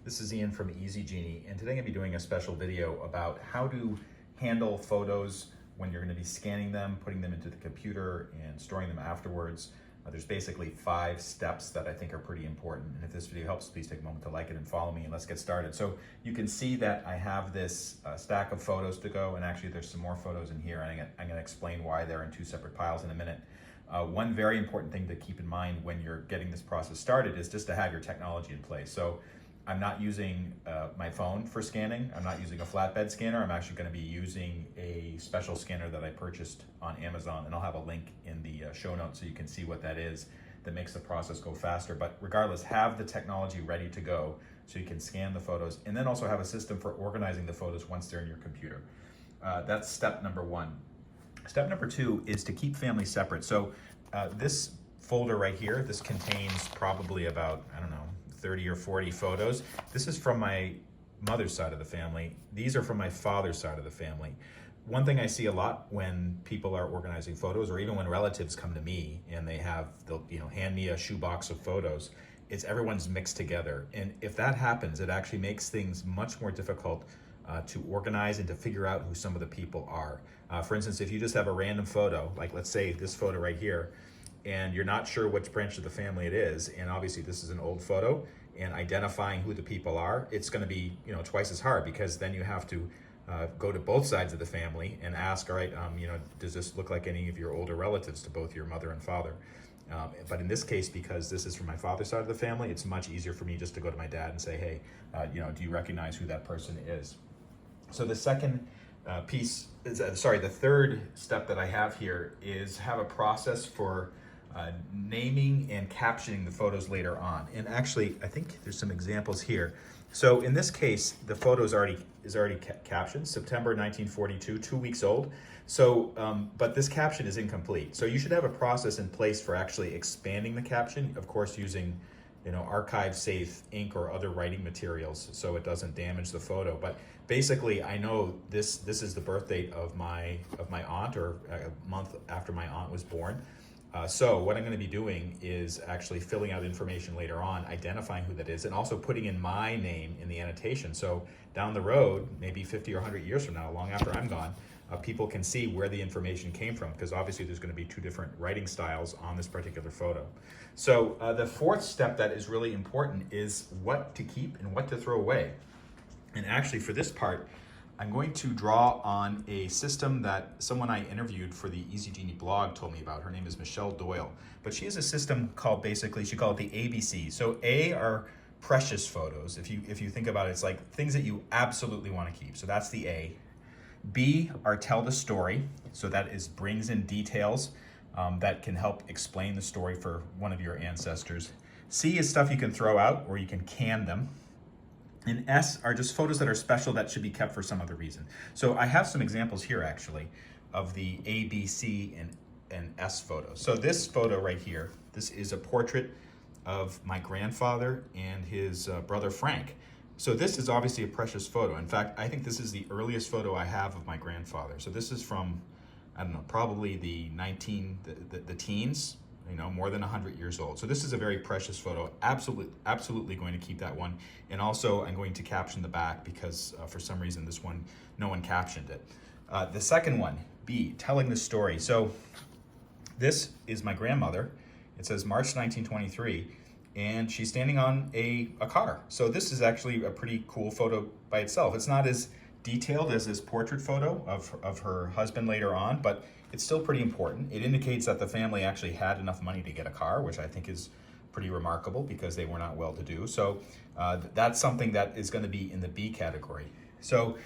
This is Ian from Easy Genie, and today I'm going to be doing a special video about how to handle photos when you're going to be scanning them, putting them into the computer, and storing them afterwards. There's basically 5 steps that I think are pretty important, and if this video helps, please take a moment to like it and follow me, and let's get started. So you can see that I have this stack of photos to go, and actually there's some more photos in here, and I'm going to explain why they're in 2 separate piles in a minute. One very important thing to keep in mind when you're getting this process started is just to have your technology in place. So I'm not using my phone for scanning. I'm not using a flatbed scanner. I'm actually going to be using a special scanner that I purchased on Amazon, and I'll have a link in the show notes so you can see what that is that makes the process go faster. But regardless, have the technology ready to go so you can scan the photos, and then also have a system for organizing the photos once they're in your computer. That's step number 1. Step number 2 is to keep families separate. So this folder right here, this contains probably about, 30 or 40 photos. This is from my mother's side of the family. These are from my father's side of the family. One thing I see a lot when people are organizing photos, or even when relatives come to me and they'll hand me a shoebox of photos, it's everyone's mixed together. And if that happens, it actually makes things much more difficult to organize and to figure out who some of the people are. For instance, if you just have a random photo, like let's say this photo right here, and you're not sure which branch of the family it is, and obviously this is an old photo, and identifying who the people are, it's going to be twice as hard, because then you have to go to both sides of the family and ask, all right, does this look like any of your older relatives to both your mother and father? But in this case, because this is from my father's side of the family, it's much easier for me just to go to my dad and say, hey, do you recognize who that person is? So the second the third step that I have here is have a process for naming and captioning the photos later on. And actually, I think there's some examples here. So in this case, the photo is already captioned, September 1942, 2 weeks old. So, but this caption is incomplete. So you should have a process in place for actually expanding the caption, of course, using archive-safe ink or other writing materials so it doesn't damage the photo. But basically, I know this is the birth date of my aunt, or a month after my aunt was born. So what I'm going to be doing is actually filling out information later on, identifying who that is, and also putting in my name in the annotation. So down the road, maybe 50 or 100 years from now, long after I'm gone, people can see where the information came from, because obviously there's going to be 2 different writing styles on this particular photo. So the 4th step that is really important is what to keep and what to throw away. And actually for this part, I'm going to draw on a system that someone I interviewed for the Easy Genie blog told me about. Her name is Michelle Doyle. But she has a system called, she called it the ABC. So A are precious photos. If you think about it, it's like things that you absolutely want to keep. So that's the A. B are tell the story. So that brings in details that can help explain the story for one of your ancestors. C is stuff you can throw out, or you can can them. And S are just photos that are special that should be kept for some other reason. So I have some examples here actually of the A, B, C, and S photos. So this photo right here, this is a portrait of my grandfather and his brother Frank. So this is obviously a precious photo. In fact, I think this is the earliest photo I have of my grandfather. So this is from, probably the teens, more than 100 years old. So this is a very precious photo. Absolutely going to keep that one. And also I'm going to caption the back, because for some reason this one, no one captioned it. The second one, B, telling the story. So this is my grandmother. It says March 1923, and she's standing on a car. So this is actually a pretty cool photo by itself. It's not as detailed as this portrait photo of her husband later on, but it's still pretty important. It indicates that the family actually had enough money to get a car, which I think is pretty remarkable, because they were not well-to-do. So that's something that is going to be in the B category. So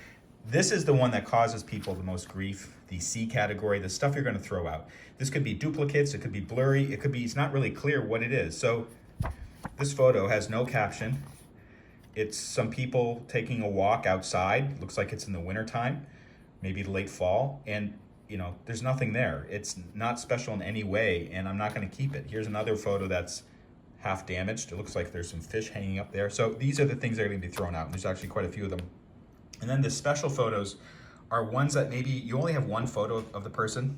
this is the one that causes people the most grief, the C category, the stuff you're going to throw out. This could be duplicates, it could be blurry, it's not really clear what it is. So this photo has no caption. It's some people taking a walk outside. Looks like it's in the wintertime, maybe late fall, and there's nothing there. It's not special in any way, and I'm not going to keep it. Here's another photo that's half damaged. It looks like there's some fish hanging up there. So these are the things that are going to be thrown out, and there's actually quite a few of them. And then the special photos are ones that maybe you only have one photo of the person.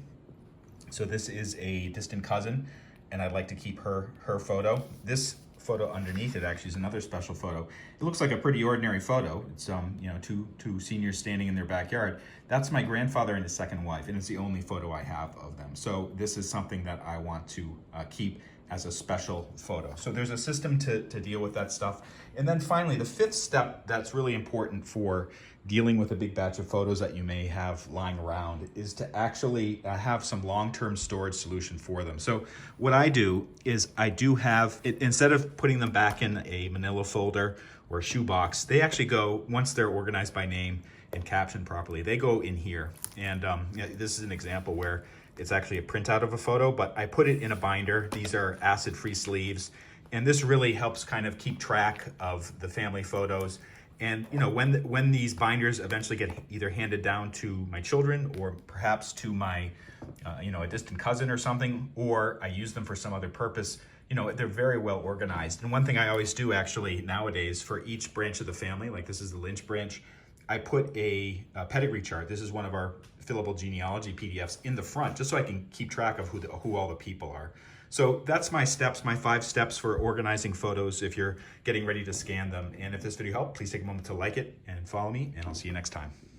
So this is a distant cousin, and I'd like to keep her photo. This photo underneath it actually is another special photo. It looks like a pretty ordinary photo. It's you know, two seniors standing in their backyard. That's my grandfather and his second wife, and it's the only photo I have of them. So this is something that I want to keep as a special photo. So there's a system to deal with that stuff. And then finally, the fifth step that's really important for dealing with a big batch of photos that you may have lying around is to actually have some long-term storage solution for them. So what I do is I do have, instead of putting them back in a manila folder or a shoebox, they actually go, once they're organized by name and captioned properly, they go in here. And this is an example where it's actually a printout of a photo, but I put it in a binder. These are acid-free sleeves. And this really helps kind of keep track of the family photos. And you know, when these binders eventually get either handed down to my children or perhaps to my, you know, a distant cousin or something, or I use them for some other purpose, you know, they're very well organized. And one thing I always do actually nowadays for each branch of the family, like this is the Lynch branch, I put a pedigree chart. This is one of our fillable genealogy PDFs in the front, just so I can keep track of who all the people are. So that's my steps, my 5 steps for organizing photos if you're getting ready to scan them. And if this video helped, please take a moment to like it and follow me, and I'll see you next time.